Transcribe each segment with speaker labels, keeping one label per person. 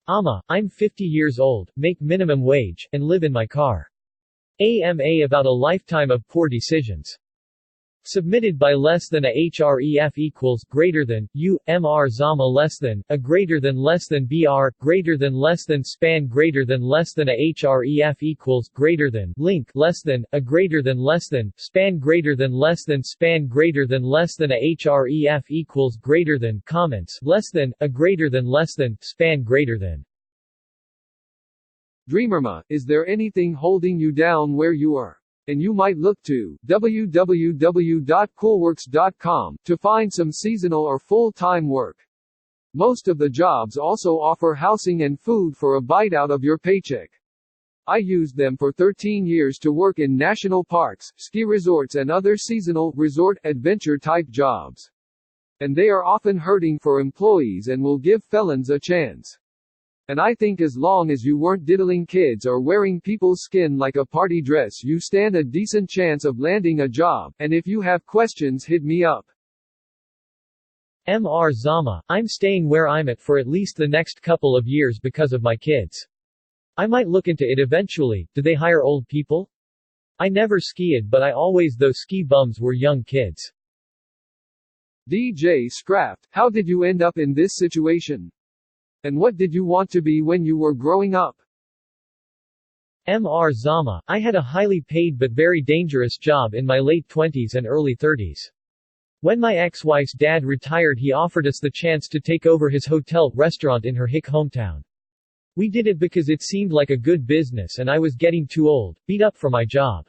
Speaker 1: I'm 50 years old, make minimum wage, and live in my car. AMA about a lifetime of poor decisions. Submitted by less than a href equals greater than uMrZama less than a greater than br less than span greater than a href equals greater than link less than a greater than span greater than span greater than a href equals greater than comments less than a greater than span greater than.
Speaker 2: uMrZama, is there anything holding you down where you are? And you might look to www.coolworks.com to find some seasonal or full-time work. Most of the jobs also offer housing and food for a bite out of your paycheck. I used them for 13 years to work in national parks, ski resorts and other seasonal, resort, adventure-type jobs. And they are often hurting for employees and will give felons a chance. And I think as long as you weren't diddling kids or wearing people's skin like a party dress, you stand a decent chance of landing a job, and if you have questions, hit me up.
Speaker 1: uMrZama, I'm staying where I'm at for at least the next couple of years because of my kids. I might look into it eventually. Do they hire old people? I never skied, but I always thought ski bums were young kids.
Speaker 2: DJ Scraft, how did you end up in this situation? And what did you want to be when you were growing up?
Speaker 1: uMrZama, I had a highly paid but very dangerous job in my late 20s and early 30s. When my ex-wife's dad retired, he offered us the chance to take over his hotel restaurant in her hick hometown. We did it because it seemed like a good business and I was getting too old, beat up for my job.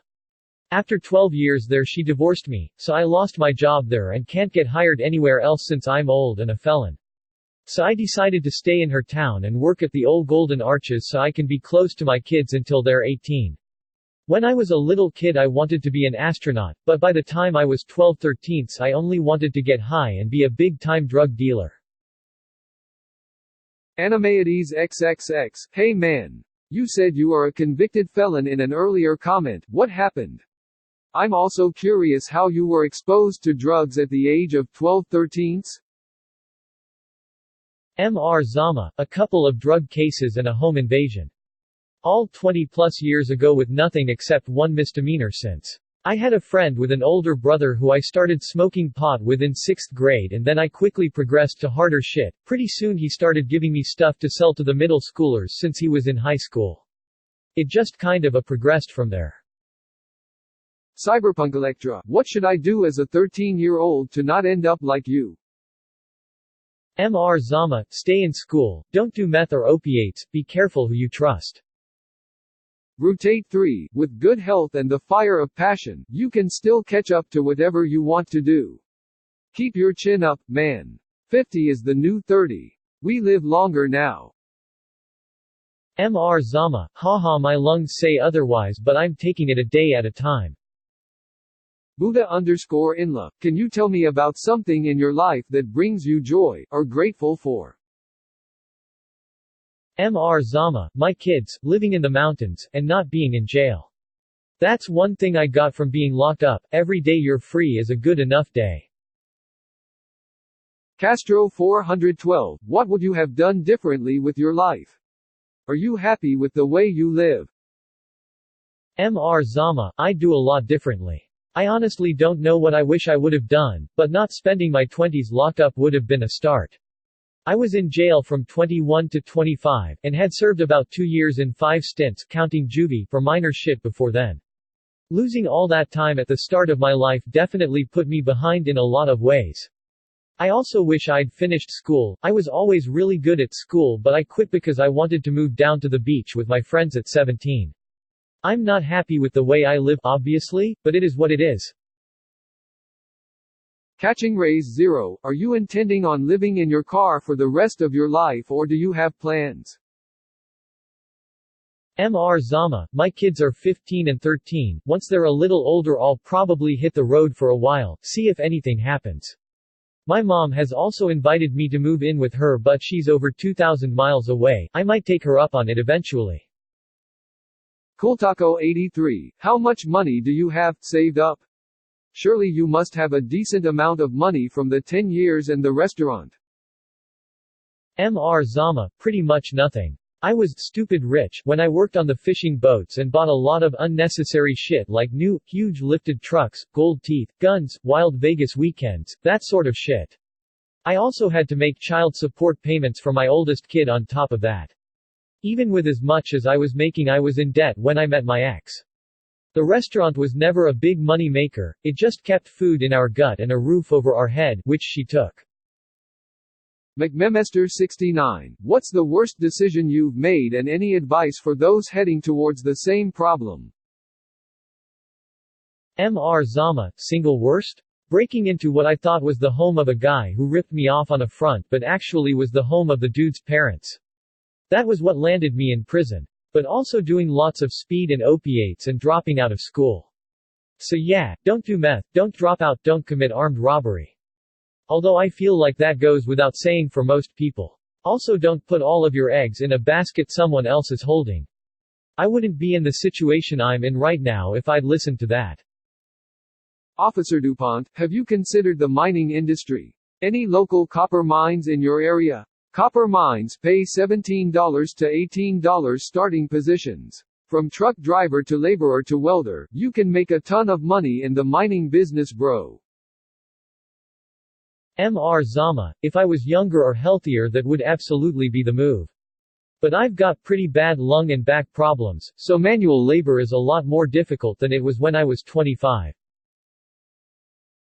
Speaker 1: After 12 years there she divorced me, so I lost my job there and can't get hired anywhere else since I'm old and a felon. So I decided to stay in her town and work at the old Golden Arches so I can be close to my kids until they're 18. When I was a little kid I wanted to be an astronaut, but by the time I was 12-13 I only wanted to get high and be a big-time drug dealer.
Speaker 2: Animeides XXX, hey man. You said you are a convicted felon in an earlier comment, what happened? I'm also curious how you were exposed to drugs at the age of 12-13?
Speaker 1: uMrZama, a couple of drug cases and a home invasion. All 20-plus years ago with nothing except one misdemeanor since. I had a friend with an older brother who I started smoking pot with in 6th grade and then I quickly progressed to harder shit. Pretty soon he started giving me stuff to sell to the middle schoolers since he was in high school. It just kind of progressed from there.
Speaker 2: Cyberpunk Electra, what should I do as a 13-year-old to not end up like you?
Speaker 1: uMrZama, stay in school, don't do meth or opiates, be careful who you trust.
Speaker 2: Rotate 3, with good health and the fire of passion, you can still catch up to whatever you want to do. Keep your chin up, man. 50 is the new 30. We live longer now.
Speaker 1: uMrZama, haha my lungs say otherwise but I'm taking it a day at a time.
Speaker 2: Buddha_Inla, can you tell me about something in your life that brings you joy, or grateful for?
Speaker 1: uMrZama, my kids, living in the mountains, and not being in jail. That's one thing I got from being locked up. Every day you're free is a good enough day.
Speaker 2: Castro 412, what would you have done differently with your life? Are you happy with the way you live?
Speaker 1: uMrZama, I do a lot differently. I honestly don't know what I wish I would have done, but not spending my 20s locked up would have been a start. I was in jail from 21 to 25, and had served about 2 years in 5 stints counting juvie for minor shit before then. Losing all that time at the start of my life definitely put me behind in a lot of ways. I also wish I'd finished school. I was always really good at school but I quit because I wanted to move down to the beach with my friends at 17. I'm not happy with the way I live, obviously, but it is what it is.
Speaker 2: Catching Rays 0, are you intending on living in your car for the rest of your life or do you have plans?
Speaker 1: uMrZama, my kids are 15 and 13, once they're a little older I'll probably hit the road for a while, see if anything happens. My mom has also invited me to move in with her but she's over 2,000 miles away, I might take her up on it eventually.
Speaker 2: Cooltaco 83, how much money do you have saved up? Surely you must have a decent amount of money from the 10 years and the restaurant.
Speaker 1: uMrZama, pretty much nothing. I was stupid rich when I worked on the fishing boats and bought a lot of unnecessary shit like new, huge lifted trucks, gold teeth, guns, wild Vegas weekends, that sort of shit. I also had to make child support payments for my oldest kid on top of that. Even with as much as I was making, I was in debt when I met my ex. The restaurant was never a big money maker, it just kept food in our gut and a roof over our head, which she took.
Speaker 2: McMemester69, what's the worst decision you've made and any advice for those heading towards the same problem?
Speaker 1: uMrZama, single worst? Breaking into what I thought was the home of a guy who ripped me off on a front but actually was the home of the dude's parents. That was what landed me in prison. But also doing lots of speed and opiates and dropping out of school. So yeah, don't do meth, don't drop out, don't commit armed robbery. Although I feel like that goes without saying for most people. Also don't put all of your eggs in a basket someone else is holding. I wouldn't be in the situation I'm in right now if I'd listened to that.
Speaker 2: Officer DuPont, have you considered the mining industry? Any local copper mines in your area? Copper mines pay $17 to $18 starting positions. From truck driver to laborer to welder, you can make a ton of money in the mining business, bro.
Speaker 1: uMrZama, if I was younger or healthier that would absolutely be the move. But I've got pretty bad lung and back problems, so manual labor is a lot more difficult than it was when I was 25.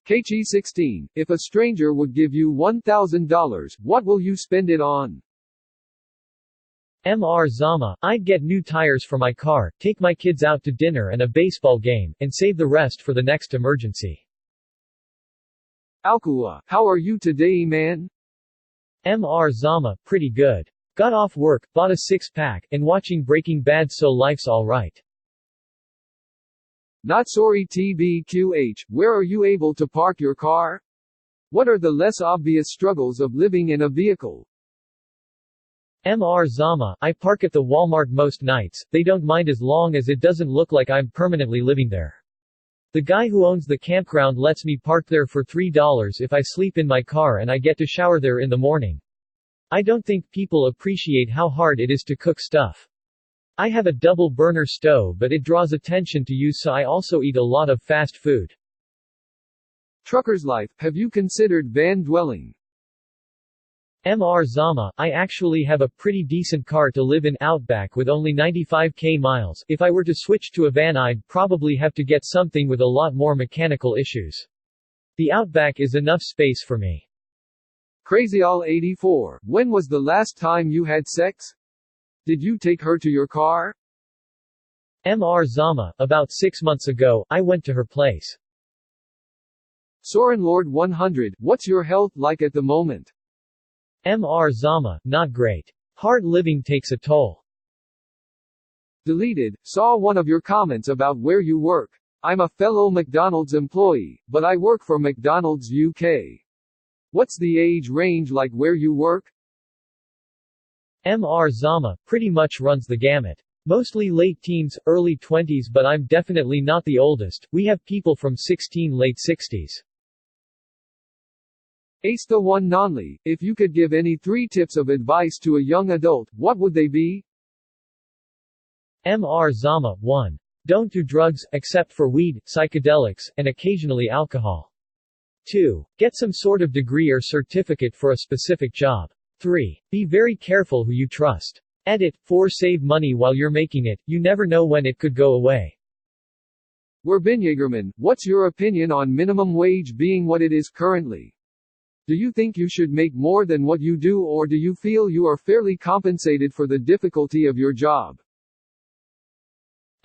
Speaker 2: KG16, if a stranger would give you $1,000, what will you spend it on?
Speaker 1: uMrZama, I'd get new tires for my car, take my kids out to dinner and a baseball game, and save the rest for the next emergency.
Speaker 2: Alkua, how are you today, man?
Speaker 1: uMrZama, pretty good. Got off work, bought a six-pack, and watching Breaking Bad, so life's alright.
Speaker 2: Not sorry TBQH, where are you able to park your car? What are the less obvious struggles of living in a vehicle?
Speaker 1: uMrZama, I park at the Walmart most nights, they don't mind as long as it doesn't look like I'm permanently living there. The guy who owns the campground lets me park there for $3 if I sleep in my car and I get to shower there in the morning. I don't think people appreciate how hard it is to cook stuff. I have a double burner stove but it draws attention to use, so I also eat a lot of fast food.
Speaker 2: Trucker's life, have you considered van dwelling?
Speaker 1: uMrZama, I actually have a pretty decent car to live in Outback with only 95k miles. If I were to switch to a van I'd probably have to get something with a lot more mechanical issues. The Outback is enough space for me.
Speaker 2: CrazyAll84, when was the last time you had sex? Did you take her to your car?
Speaker 1: uMrZama, about 6 months ago, I went to her place.
Speaker 2: SorenLord100, what's your health like at the moment?
Speaker 1: uMrZama, not great. Hard living takes a toll.
Speaker 2: Deleted, saw one of your comments about where you work. I'm a fellow McDonald's employee, but I work for McDonald's UK. What's the age range like where you work?
Speaker 1: uMrZama, pretty much runs the gamut. Mostly late teens, early 20s, but I'm definitely not the oldest. We have people from 16 late 60s.
Speaker 2: Ace the one Nonly, if you could give any 3 tips of advice to a young adult, what would they be?
Speaker 1: uMrZama, 1. Don't do drugs, except for weed, psychedelics, and occasionally alcohol. 2. Get some sort of degree or certificate for a specific job. 3. Be very careful who you trust. Edit. 4. Save money while you're making it, you never know when it could go away.
Speaker 2: Werbinjagerman, what's your opinion on minimum wage being what it is currently? Do you think you should make more than what you do, or do you feel you are fairly compensated for the difficulty of your job?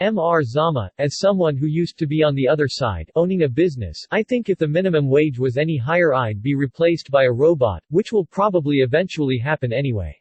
Speaker 1: uMrZama, as someone who used to be on the other side, owning a business, I think if the minimum wage was any higher I'd be replaced by a robot, which will probably eventually happen anyway.